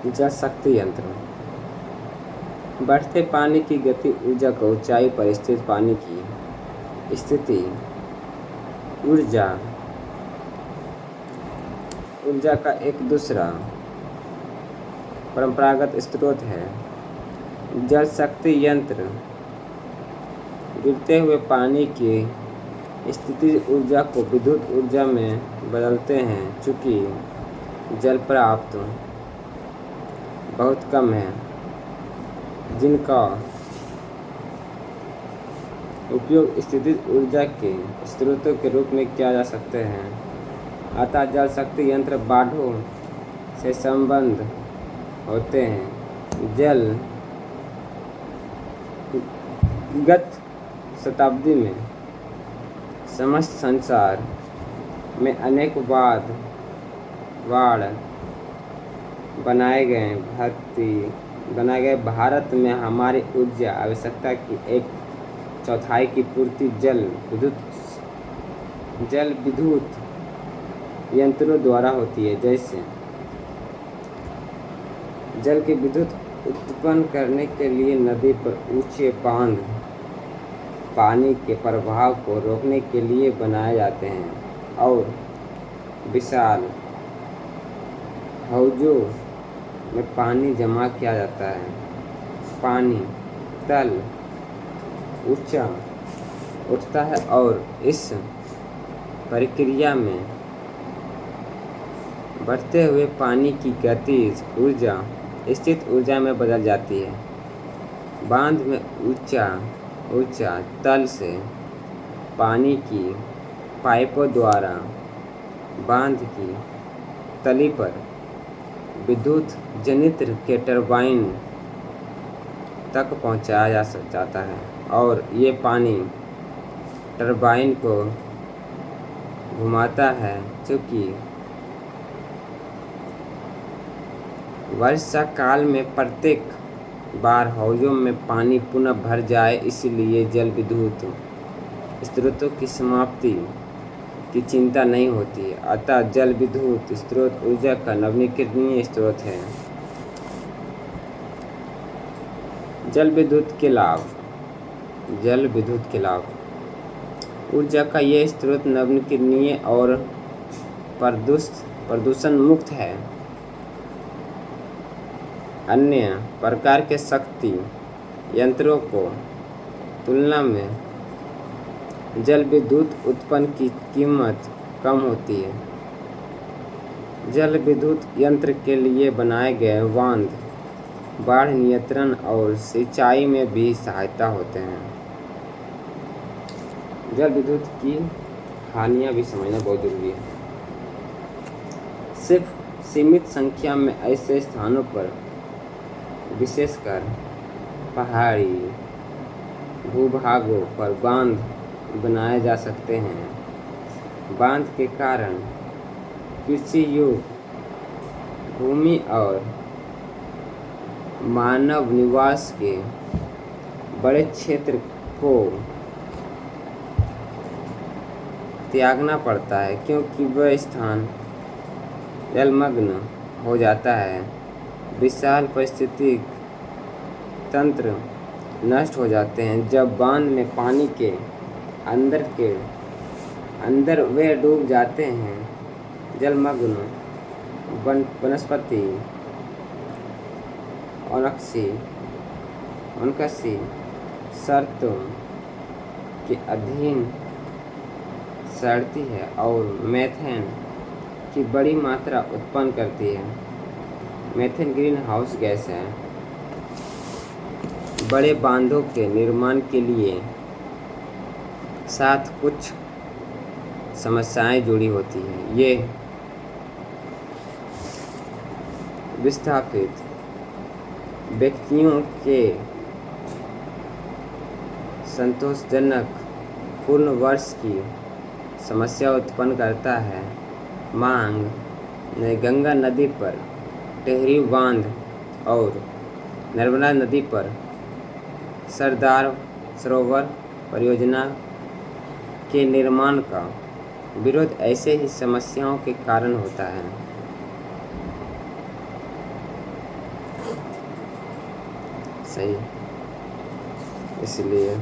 जल शक्ति यंत्र। बढ़ते पानी की गति ऊर्जा को ऊंचाई पर स्थित पानी की स्थिति ऊर्जा का एक दूसरा परंपरागत स्रोत है। जल शक्ति यंत्र गिरते हुए पानी की स्थिति ऊर्जा को विद्युत ऊर्जा में बदलते हैं। चूँकि जल प्राप्त बहुत कम है जिनका उपयोग स्थितिज ऊर्जा के स्रोतों के रूप में किया जा सकते हैं, अतः जल शक्ति यंत्र बाढ़ों से संबंध होते हैं। जल गत शताब्दी में समस्त संसार में अनेक बाढ़ बनाए गए। भारत में हमारी ऊर्जा आवश्यकता की 1/4 की पूर्ति जल विद्युत यंत्रों द्वारा होती है। जैसे जल की विद्युत उत्पन्न करने के लिए नदी पर ऊंचे बांध पानी के प्रवाह को रोकने के लिए बनाए जाते हैं और विशाल हौजों में पानी जमा किया जाता है। पानी तल ऊंचा उठता है और इस प्रक्रिया में बढ़ते हुए पानी की गतिज ऊर्जा स्थित ऊर्जा में बदल जाती है। बांध में ऊंचा तल से पानी की पाइपों द्वारा बांध की तली पर विद्युत जनित्र के टरबाइन तक पहुंचाया जाता है और ये पानी टरबाइन को घुमाता है। चूँकि वर्षा काल में प्रत्येक बार हौजों में पानी पुनः भर जाए, इसलिए जल विद्युत स्रोतों की समाप्ति की चिंता नहीं होती। अतः जल विद्युत स्रोत ऊर्जा का नवीकरणीय स्रोत है। जल विद्युत के लाभ। ऊर्जा का यह स्रोत नवीकरणीय और प्रदूषण मुक्त है। अन्य प्रकार के शक्ति यंत्रों को तुलना में जल विद्युत उत्पन्न की कीमत कम होती है। जल विद्युत यंत्र के लिए बनाए गए बांध बाढ़ नियंत्रण और सिंचाई में भी सहायता होते हैं। जल विद्युत की हानियाँ भी समझना बहुत जरूरी है। सिर्फ सीमित संख्या में ऐसे स्थानों पर, विशेषकर पहाड़ी भूभागों पर बांध बनाए जा सकते हैं। बांध के कारण कृषि योग्य भूमि और मानव निवास के बड़े क्षेत्र को त्यागना पड़ता है, क्योंकि वह स्थान जलमग्न हो जाता है। विशाल पारिस्थितिक तंत्र नष्ट हो जाते हैं। जब बांध में पानी के अंदर वे डूब जाते हैं। जलमग्न वनस्पति उनकसी शर्तों के अधीन सड़ती है और मीथेन की बड़ी मात्रा उत्पन्न करती है। मीथेन ग्रीन हाउस गैस है। बड़े बांधों के निर्माण के लिए साथ कुछ समस्याएं जुड़ी होती हैं। ये विस्थापित व्यक्तियों के संतोषजनक पूर्ण वर्ष की समस्या उत्पन्न करता है। मांग ने गंगा नदी पर टेहरी बांध और नर्मदा नदी पर सरदार सरोवर परियोजना के निर्माण का विरोध ऐसे ही समस्याओं के कारण होता है। सही, इसलिए